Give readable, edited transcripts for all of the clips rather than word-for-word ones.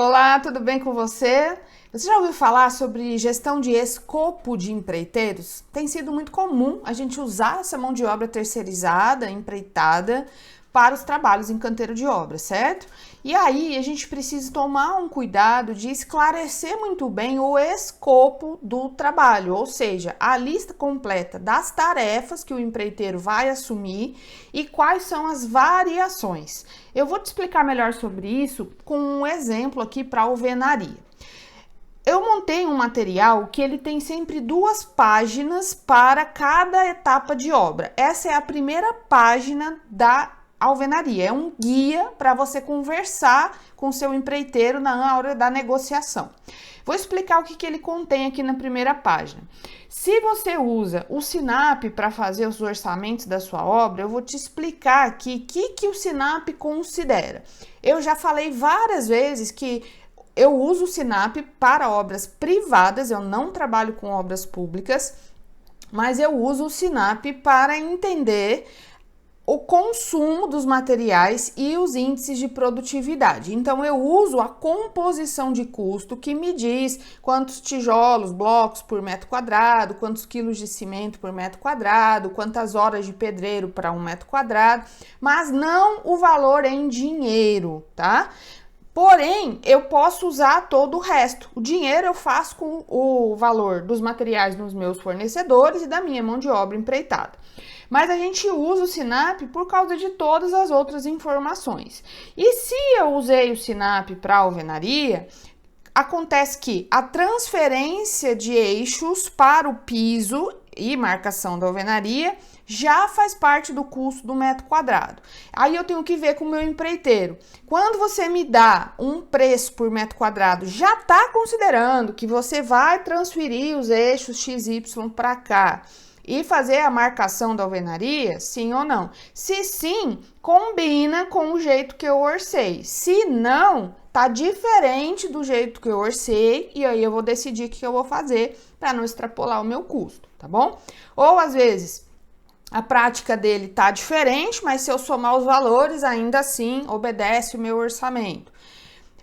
Olá, tudo bem com você? Você já ouviu falar sobre gestão de escopo de empreiteiros? Tem sido muito comum a gente usar essa mão de obra terceirizada, empreitada, para os trabalhos em canteiro de obra, certo? E aí a gente precisa tomar um cuidado de esclarecer muito bem o escopo do trabalho, ou seja, a lista completa das tarefas que o empreiteiro vai assumir e quais são as variações. Eu vou te explicar melhor sobre isso com um exemplo aqui para alvenaria. Eu montei um material que ele tem sempre 2 páginas para cada etapa de obra. Essa é a primeira página da alvenaria, é um guia para você conversar com seu empreiteiro na hora da negociação. Vou explicar o que ele contém aqui na primeira página. Se você usa o Sinap para fazer os orçamentos da sua obra, eu vou te explicar aqui o que o Sinap considera. Eu já falei várias vezes que eu uso o Sinap para obras privadas, eu não trabalho com obras públicas, mas eu uso o Sinap para entender o consumo dos materiais e os índices de produtividade. Então, eu uso a composição de custo que me diz quantos tijolos, blocos por metro quadrado, quantos quilos de cimento por metro quadrado, quantas horas de pedreiro para 1 metro quadrado, mas não o valor em dinheiro, tá? Porém, eu posso usar todo o resto. O dinheiro eu faço com o valor dos materiais dos meus fornecedores e da minha mão de obra empreitada. Mas a gente usa o Sinap por causa de todas as outras informações. E se eu usei o Sinap para alvenaria, acontece que a transferência de eixos para o piso e marcação da alvenaria já faz parte do custo do metro quadrado. Aí eu tenho que ver com o meu empreiteiro. Quando você me dá um preço por metro quadrado, já está considerando que você vai transferir os eixos XY para cá e fazer a marcação da alvenaria, sim ou não? Se sim, combina com o jeito que eu orcei. Se não, tá diferente do jeito que eu orcei e aí eu vou decidir o que eu vou fazer para não extrapolar o meu custo, tá bom? Ou às vezes a prática dele tá diferente, mas se eu somar os valores, ainda assim obedece o meu orçamento.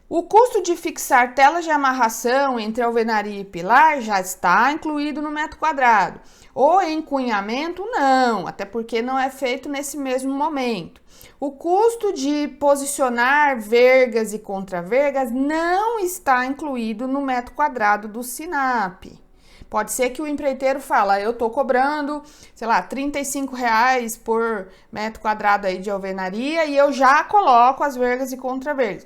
O custo de fixar telas de amarração entre alvenaria e pilar já está incluído no metro quadrado. O encunhamento, não, até porque não é feito nesse mesmo momento. O custo de posicionar vergas e contravergas não está incluído no metro quadrado do Sinap. Pode ser que o empreiteiro fala, eu tô cobrando, sei lá, R$35 por metro quadrado aí de alvenaria e eu já coloco as vergas e contravergas.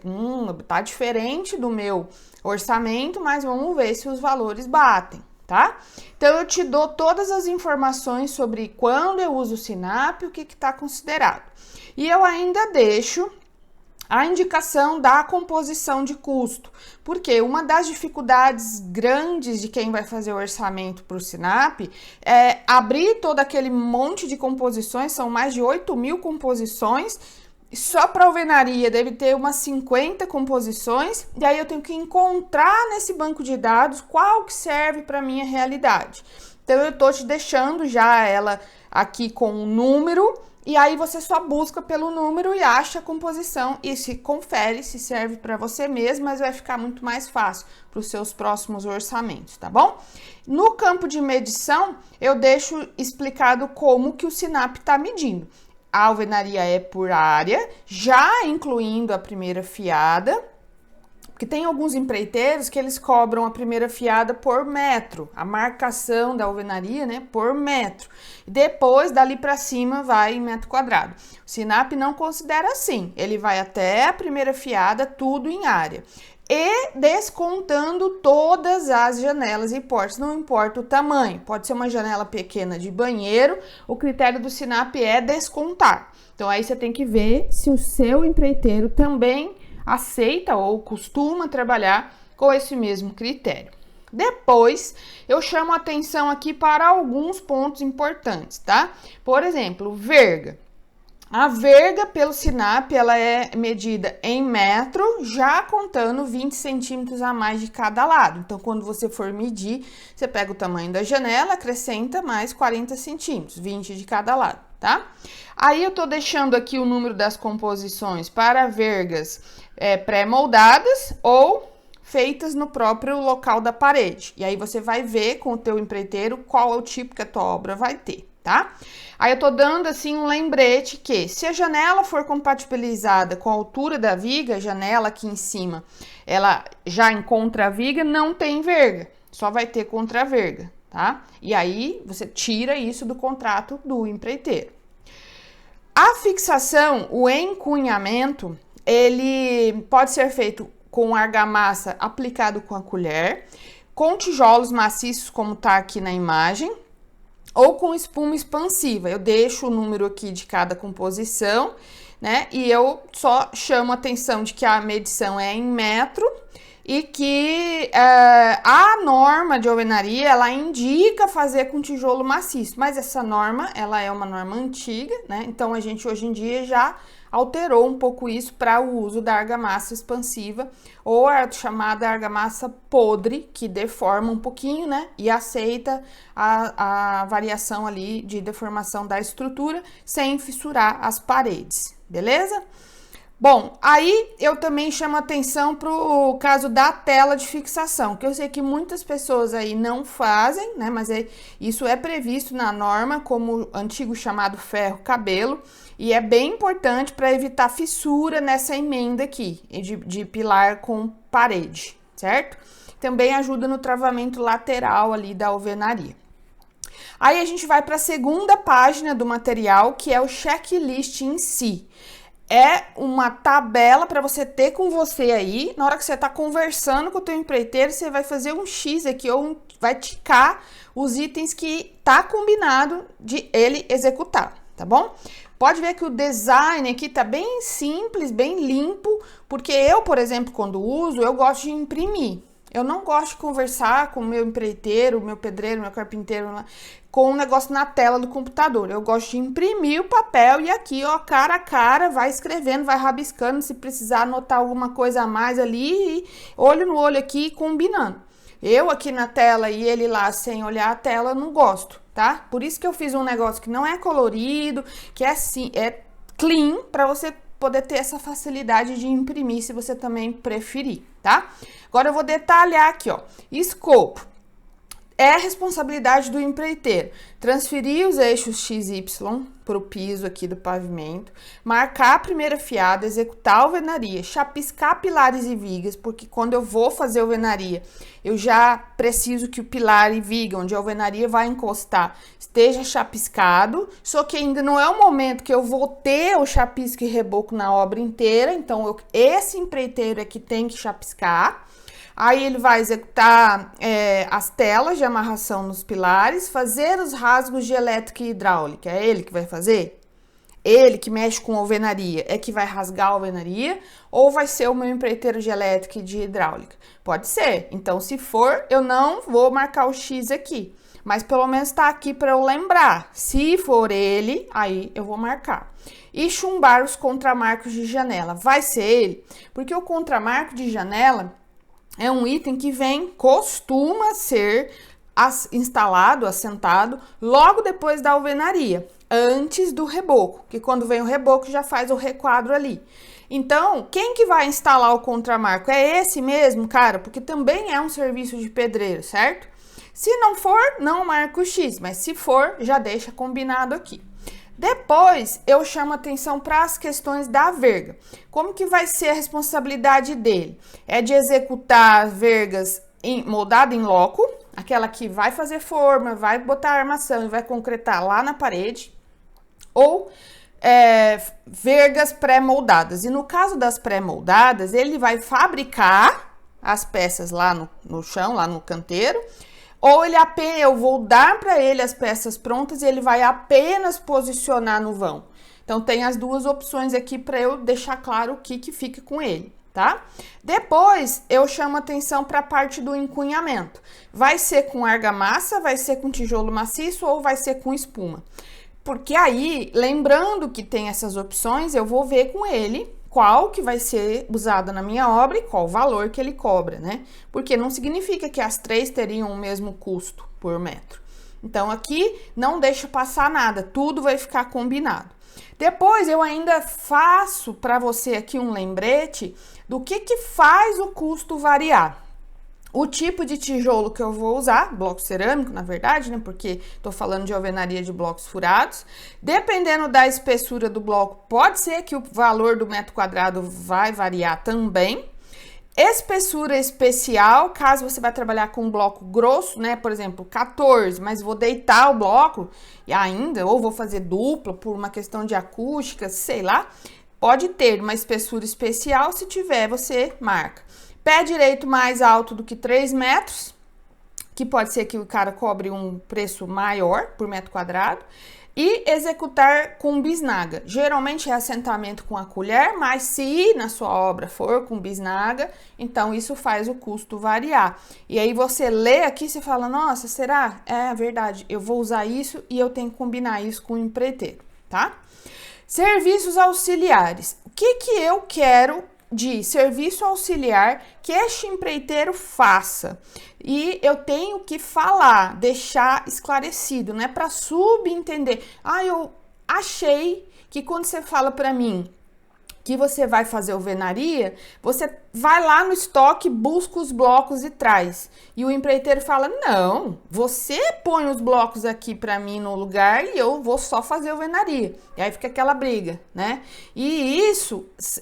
Tá diferente do meu orçamento, mas vamos ver se os valores batem, tá? Então, eu te dou todas as informações sobre quando eu uso o Sinap e o que está considerado. E eu ainda deixo a indicação da composição de custo, porque uma das dificuldades grandes de quem vai fazer o orçamento para o Sinap é abrir todo aquele monte de composições, são mais de 8.000 composições, só para alvenaria deve ter umas 50 composições, e aí eu tenho que encontrar nesse banco de dados qual que serve para a minha realidade. Então eu estou te deixando já ela aqui com um número, e aí você só busca pelo número e acha a composição e se confere se serve para você mesmo, mas vai ficar muito mais fácil para os seus próximos orçamentos, tá bom? No campo de medição, eu deixo explicado como que o Sinap está medindo. A alvenaria é por área, já incluindo a primeira fiada, porque tem alguns empreiteiros que eles cobram a primeira fiada por metro, a marcação da alvenaria, né, por metro. Depois, dali para cima, vai em metro quadrado. O Sinap não considera assim, ele vai até a primeira fiada, tudo em área. E descontando todas as janelas e portas, não importa o tamanho. Pode ser uma janela pequena de banheiro, o critério do Sinap é descontar. Então, aí você tem que ver se o seu empreiteiro também aceita ou costuma trabalhar com esse mesmo critério. Depois, eu chamo a atenção aqui para alguns pontos importantes, tá? Por exemplo, verga. A verga pelo Sinap, ela é medida em metro, já contando 20 centímetros a mais de cada lado. Então, quando você for medir, você pega o tamanho da janela, acrescenta mais 40 centímetros, 20 de cada lado, tá? Aí eu tô deixando aqui o número das composições para vergas pré-moldadas ou feitas no próprio local da parede. E aí você vai ver com o teu empreiteiro qual é o tipo que a tua obra vai ter, tá? Aí eu tô dando assim um lembrete que se a janela for compatibilizada com a altura da viga, a janela aqui em cima, ela já encontra a viga, não tem verga, só vai ter contraverga, tá? E aí você tira isso do contrato do empreiteiro. A fixação, o encunhamento, ele pode ser feito com argamassa aplicado com a colher, com tijolos maciços, como tá aqui na imagem, ou com espuma expansiva. Eu deixo o número aqui de cada composição, né? E eu só chamo a atenção de que a medição é em metro e que a norma de alvenaria, ela indica fazer com tijolo maciço, mas essa norma, ela é uma norma antiga, né? Então, a gente hoje em dia já alterou um pouco isso para o uso da argamassa expansiva ou a chamada argamassa podre, que deforma um pouquinho, né? E aceita a variação ali de deformação da estrutura sem fissurar as paredes, beleza? Bom, aí eu também chamo atenção para o caso da tela de fixação, que eu sei que muitas pessoas aí não fazem, né? Mas isso é previsto na norma como antigo chamado ferro-cabelo, e é bem importante para evitar fissura nessa emenda aqui, de pilar com parede, certo? Também ajuda no travamento lateral ali da alvenaria. Aí a gente vai para a segunda página do material, que é o checklist em si. É uma tabela para você ter com você aí, na hora que você está conversando com o teu empreiteiro, você vai fazer um X aqui, ou vai ticar os itens que tá combinado de ele executar, tá bom? Pode ver que o design aqui tá bem simples, bem limpo, porque eu, por exemplo, quando uso, eu gosto de imprimir. Eu não gosto de conversar com o meu empreiteiro, meu pedreiro, meu carpinteiro, com um negócio na tela do computador. Eu gosto de imprimir o papel e aqui, ó, cara a cara, vai escrevendo, vai rabiscando, se precisar anotar alguma coisa a mais ali, olho no olho aqui, combinando. Eu aqui na tela e ele lá sem olhar a tela, não gosto, tá? Por isso que eu fiz um negócio que não é colorido, que é assim, é clean, para você poder ter essa facilidade de imprimir, se você também preferir, tá? Agora eu vou detalhar aqui, ó, escopo. É responsabilidade do empreiteiro transferir os eixos XY para o piso aqui do pavimento, marcar a primeira fiada, executar a alvenaria, chapiscar pilares e vigas, porque quando eu vou fazer alvenaria, eu já preciso que o pilar e viga, onde a alvenaria vai encostar, esteja chapiscado, só que ainda não é o momento que eu vou ter o chapisco e reboco na obra inteira, então esse empreiteiro é que tem que chapiscar. Aí ele vai executar as telas de amarração nos pilares, fazer os rasgos de elétrica e hidráulica. É ele que vai fazer? Ele que mexe com alvenaria é que vai rasgar a alvenaria? Ou vai ser o meu empreiteiro de elétrica e de hidráulica? Pode ser. Então, se for, eu não vou marcar o X aqui. Mas pelo menos tá aqui para eu lembrar. Se for ele, aí eu vou marcar. E chumbar os contramarcos de janela. Vai ser ele? Porque o contramarco de janela é um item que costuma ser instalado, assentado, logo depois da alvenaria, antes do reboco, que quando vem o reboco já faz o requadro ali. Então, quem que vai instalar o contramarco? É esse mesmo, cara? Porque também é um serviço de pedreiro, certo? Se não for, não marca o X, mas se for, já deixa combinado aqui. Depois, eu chamo atenção para as questões da verga. Como que vai ser a responsabilidade dele? É de executar vergas moldada em loco, aquela que vai fazer forma, vai botar armação e vai concretar lá na parede, ou vergas pré-moldadas. E no caso das pré-moldadas, ele vai fabricar as peças lá no chão, lá no canteiro, ou eu vou dar para ele as peças prontas e ele vai apenas posicionar no vão. Então, tem as duas opções aqui para eu deixar claro o que fica com ele, tá? Depois, eu chamo atenção para a parte do encunhamento. Vai ser com argamassa, vai ser com tijolo maciço ou vai ser com espuma? Porque aí, lembrando que tem essas opções, eu vou ver com ele qual que vai ser usada na minha obra e qual o valor que ele cobra, né? Porque não significa que as três teriam o mesmo custo por metro. Então, aqui não deixa passar nada, tudo vai ficar combinado. Depois, eu ainda faço para você aqui um lembrete do que faz o custo variar. O tipo de tijolo que eu vou usar, bloco cerâmico, na verdade, né? Porque tô falando de alvenaria de blocos furados. Dependendo da espessura do bloco, pode ser que o valor do metro quadrado vai variar também. Espessura especial, caso você vai trabalhar com um bloco grosso, né? Por exemplo, 14, mas vou deitar o bloco e ainda, ou vou fazer dupla por uma questão de acústica, sei lá. Pode ter uma espessura especial, se tiver, você marca. Pé direito mais alto do que 3 metros, que pode ser que o cara cobre um preço maior por metro quadrado. E executar com bisnaga. Geralmente é assentamento com a colher, mas se na sua obra for com bisnaga, então isso faz o custo variar. E aí você lê aqui e fala, nossa, será? É verdade, eu vou usar isso e eu tenho que combinar isso com o empreiteiro, tá? Serviços auxiliares. O que eu quero de serviço auxiliar que este empreiteiro faça? E eu tenho que falar, deixar esclarecido, não é para subentender. Eu achei que quando você fala para mim que você vai fazer alvenaria, você vai lá no estoque, busca os blocos e traz. E o empreiteiro fala, não, você põe os blocos aqui para mim no lugar e eu vou só fazer alvenaria. E aí fica aquela briga, né? E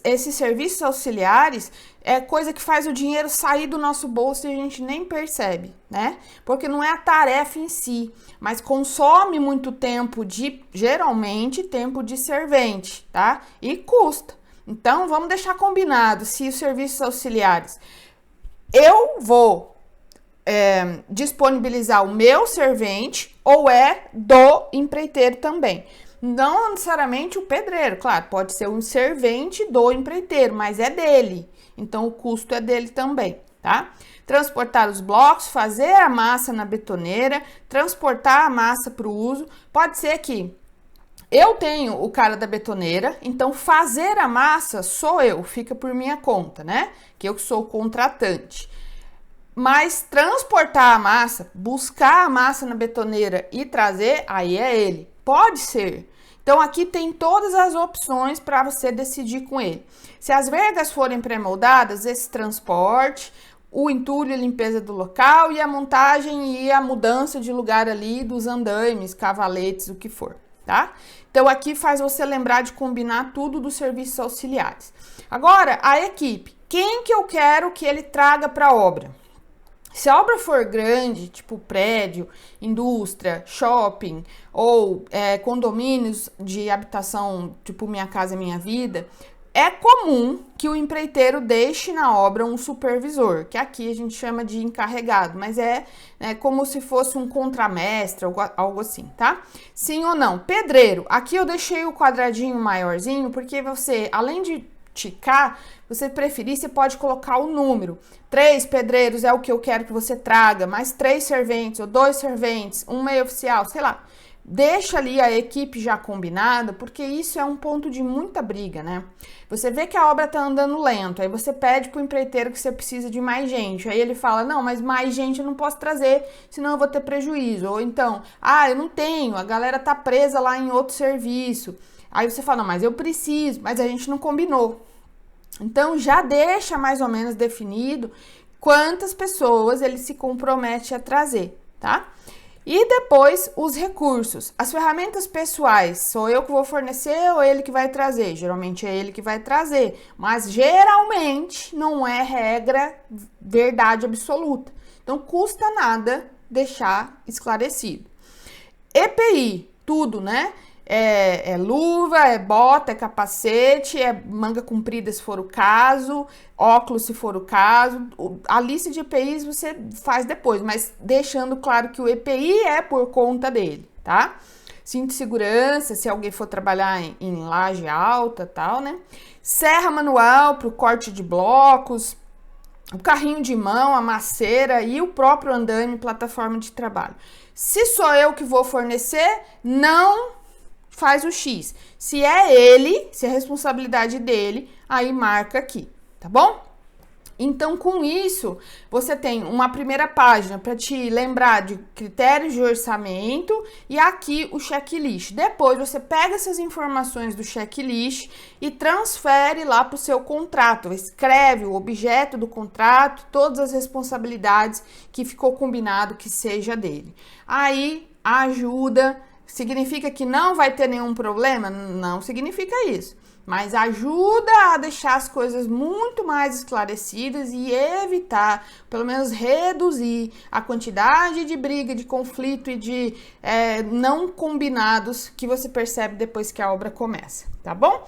esses serviços auxiliares é coisa que faz o dinheiro sair do nosso bolso e a gente nem percebe, né? Porque não é a tarefa em si, mas consome muito tempo geralmente tempo de servente, tá? E custa. Então, vamos deixar combinado, se os serviços auxiliares, eu vou disponibilizar o meu servente ou é do empreiteiro também. Não necessariamente o pedreiro, claro, pode ser um servente do empreiteiro, mas é dele. Então, o custo é dele também, tá? Transportar os blocos, fazer a massa na betoneira, transportar a massa para o uso. Pode ser que eu tenho o cara da betoneira, então fazer a massa sou eu, fica por minha conta, né? Que eu sou o contratante. Mas transportar a massa, buscar a massa na betoneira e trazer, aí é ele. Pode ser. Então aqui tem todas as opções para você decidir com ele. Se as vergas forem pré-moldadas, esse transporte, o entulho e limpeza do local e a montagem e a mudança de lugar ali dos andaimes, cavaletes, o que for, tá? Então, aqui faz você lembrar de combinar tudo dos serviços auxiliares. Agora, a equipe. Quem que eu quero que ele traga para a obra? Se a obra for grande, tipo prédio, indústria, shopping ou condomínios de habitação, tipo Minha Casa Minha Vida, é comum que o empreiteiro deixe na obra um supervisor, que aqui a gente chama de encarregado, mas é como se fosse um contramestre, algo assim, tá? Sim ou não? Pedreiro, aqui eu deixei o quadradinho maiorzinho, porque você, além de ticar, você preferir, você pode colocar o número. 3 pedreiros é o que eu quero que você traga, mais 3 serventes, ou 2 serventes, um meio oficial, sei lá. Deixa ali a equipe já combinada, porque isso é um ponto de muita briga, né? Você vê que a obra tá andando lento, aí você pede pro empreiteiro que você precisa de mais gente. Aí ele fala, não, mas mais gente eu não posso trazer, senão eu vou ter prejuízo. Ou então, eu não tenho, a galera tá presa lá em outro serviço. Aí você fala, não, mas eu preciso, mas a gente não combinou. Então, já deixa mais ou menos definido quantas pessoas ele se compromete a trazer, tá? E depois, os recursos. As ferramentas pessoais, sou eu que vou fornecer ou ele que vai trazer? Geralmente é ele que vai trazer, mas geralmente não é regra, verdade absoluta. Então, custa nada deixar esclarecido. EPI, tudo, né? É luva, é bota, é capacete, é manga comprida se for o caso, óculos se for o caso. A lista de EPIs você faz depois, mas deixando claro que o EPI é por conta dele, tá? Cinto de segurança, se alguém for trabalhar em laje alta, tal, né? Serra manual para o corte de blocos, o carrinho de mão, a maceira e o próprio andaime, plataforma de trabalho. Se sou eu que vou fornecer, não faz o X. Se é ele, se é a responsabilidade dele, aí marca aqui, tá bom? Então, com isso, você tem uma primeira página para te lembrar de critérios de orçamento e aqui o checklist. Depois, você pega essas informações do checklist e transfere lá para o seu contrato. Escreve o objeto do contrato, todas as responsabilidades que ficou combinado que seja dele. Aí, ajuda. Significa que não vai ter nenhum problema? Não significa isso. Mas ajuda a deixar as coisas muito mais esclarecidas e evitar, pelo menos reduzir a quantidade de briga, de conflito e de não combinados que você percebe depois que a obra começa, tá bom?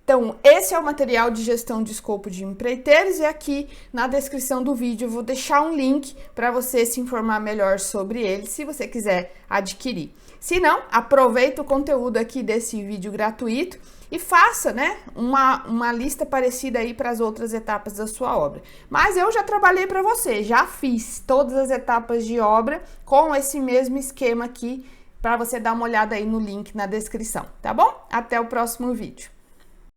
Então, esse é o material de gestão de escopo de empreiteiros e aqui na descrição do vídeo eu vou deixar um link para você se informar melhor sobre ele, se você quiser adquirir. Se não, aproveita o conteúdo aqui desse vídeo gratuito e faça, né, uma lista parecida aí para as outras etapas da sua obra. Mas eu já trabalhei para você, já fiz todas as etapas de obra com esse mesmo esquema aqui, para você dar uma olhada aí no link na descrição, tá bom? Até o próximo vídeo.